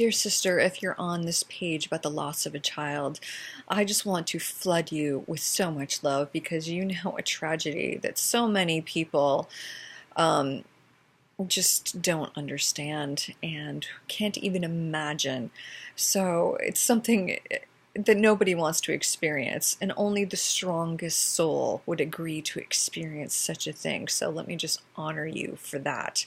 Dear sister, if you're on this page about the loss of a child, I just want to flood you with so much love because you know a tragedy that so many people um, just don't understand and can't even imagine. So it's something that nobody wants to experience, and only the strongest soul would agree to experience such a thing. So let me just honor you for that.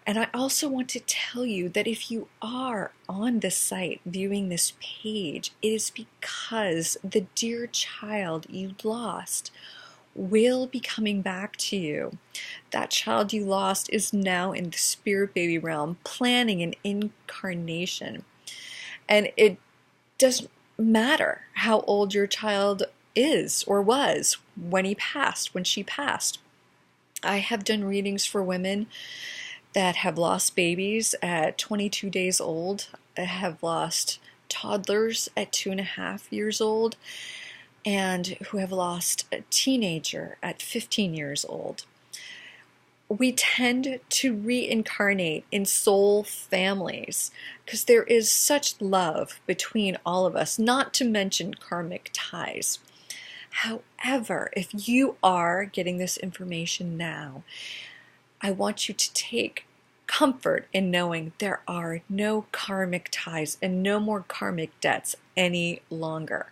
And I also want to tell you that if you are on this site viewing this page, it is because the dear child you lost will be coming back to you. That child you lost is now in the spirit baby realm planning an incarnation. And it doesn't matter how old your child is or was when he passed, when she passed. I have done readings for women that have lost babies at 22 days old, have lost toddlers at 2.5 years old, and who have lost a teenager at 15 years old. We tend to reincarnate in soul families because there is such love between all of us, not to mention karmic ties. However, if you are getting this information now, I want you to take comfort in knowing there are no karmic ties and no more karmic debts any longer.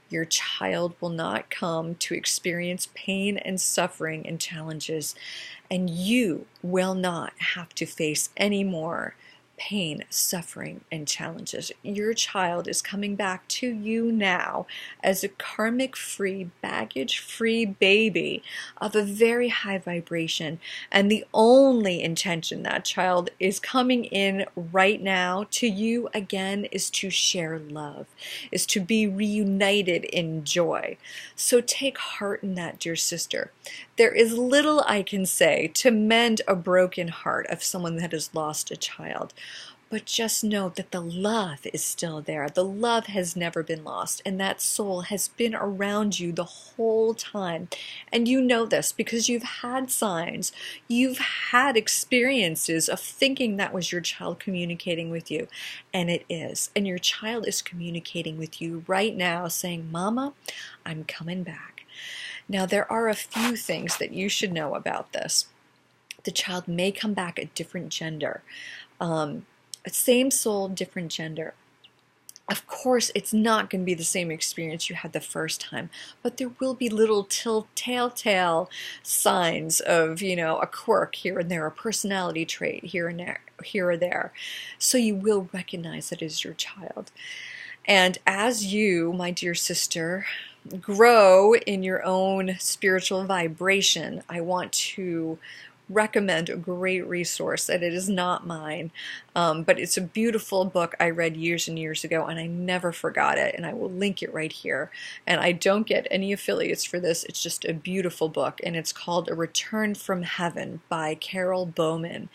Your child will not come to experience pain and suffering and challenges, and you will not have to face any more pain, suffering, and challenges. Your child is coming back to you now as a karmic-free, baggage-free baby of a very high vibration. And the only intention that child is coming in right now to you again is to share love, is to be reunited in joy. So take heart in that, dear sister. There is little I can say to mend a broken heart of someone that has lost a child. But just know that the love is still there. The love has never been lost, and that soul has been around you the whole time. And you know this because you've had signs, you've had experiences of thinking that was your child communicating with you, and it is. And your child is communicating with you right now saying, "Mama, I'm coming back." Now, there are a few things that you should know about this. The child may come back a different gender. Same soul, different gender. Of course, it's not going to be the same experience you had the first time, but there will be little telltale signs of, a quirk here and there, a personality trait here and there, here or there. So you will recognize that it is your child. And as you, my dear sister, grow in your own spiritual vibration, I want to recommend a great resource that it is not mine, but it's a beautiful book I read years and years ago, and I never forgot it, and I will link it right here. And I don't get any affiliates for this. It's just a beautiful book, and it's called A Return from Heaven by Carol Bowman.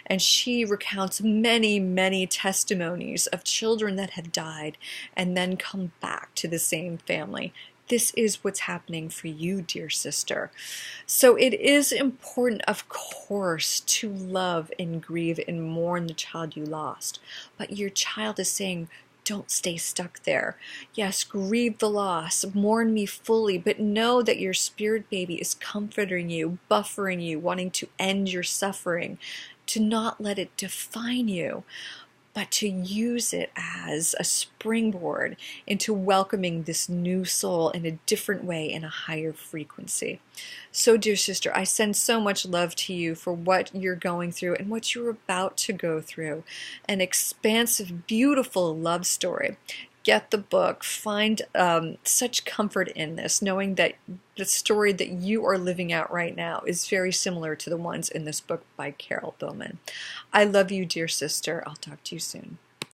And she recounts many, many testimonies of children that have died and then come back to the same family. This is what's happening for you, dear sister. So it is important, of course, to love and grieve and mourn the child you lost. But your child is saying, don't stay stuck there. Yes, grieve the loss, mourn me fully, but know that your spirit baby is comforting you, buffering you, wanting to end your suffering, to not let it define you, but to use it as a springboard into welcoming this new soul in a different way, in a higher frequency. So, dear sister, I send so much love to you for what you're going through and what you're about to go through. An expansive, beautiful love story. Get the book. Find such comfort in this, knowing that the story that you are living out right now is very similar to the ones in this book by Carol Bowman. I love you, dear sister. I'll talk to you soon.